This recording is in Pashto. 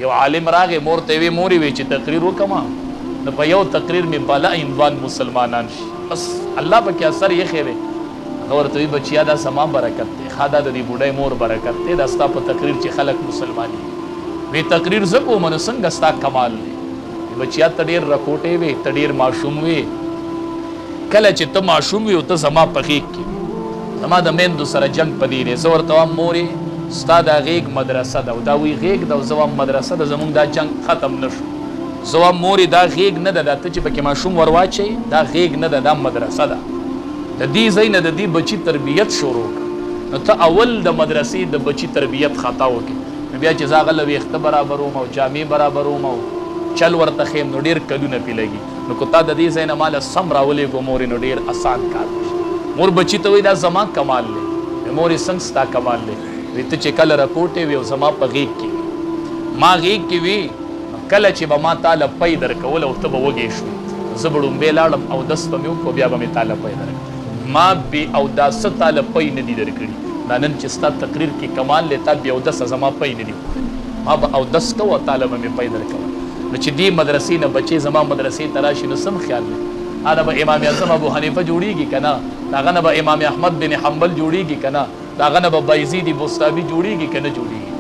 یو عالم راغی مور ته وی موري وی چې تقریر وکما نو په یو تقریر می بالا عنوان مسلمانان شي بس الله پکې اثر یې خیره نور ته بچیا دا سما برکت دی خادا د دې بوډای مور برکت دی دا ستا په تقریر چې خلک مسلمانی وی تقریر زکو من څنګه ستا کمال دی بچیا تډیر رکوټې وی تډیر معصوم وی کله چې ته معصوم وی او ته زما پخیک کی زما د میندو سره جنگ پدې نه زور ته موري ستا دا غیګ مدرسه دا دا وی غیګ دا زوام مدرسه د زمونږ دا جنگ ختم نشو زوام موري دا غیګ نه ده ته چې پکې معصوم ورواچي دا غیګ نه ده دا مدرسه ده د دې زین د دې بچی تربیت شروع نو ته اول د مدرسې د بچی تربیت خطا وکي بیا چې زاغه لوي اخت برابروم او جامع برابروم او چل ورته خیم نو ډیر کلونه پی لګي نو کو تا د دې زین مال سم راولې کو مور نو ډیر آسان کار مور بچی ته وای دا زما کمال لې مور څنګه ستا کمال لې وی ته چې کله رپورټې وی او زما په غیږ کې ما غیږ کې وی کله چې به ما تعالی پي درکول او ته به وږې شو زبړم به لاړم او دس په میو کو بیا به می تعالی پي درک ما بي او داس تعالی پي نه دي درکړي نن چې ستا تقریر کې کمال لتا بیا او دس زما پي نه دي ما به او دس کو تعالی به می پي درکول نو چې دی مدرسې نه بچي زما مدرسې تراشي نو سم خیال دی انا به امام اعظم ابو حنیفه جوړیږي کنه داغه نه به امام احمد بن حنبل جوړیږي کنه داغه نه به بایزید بستامی جوړیږي کنه جوړیږي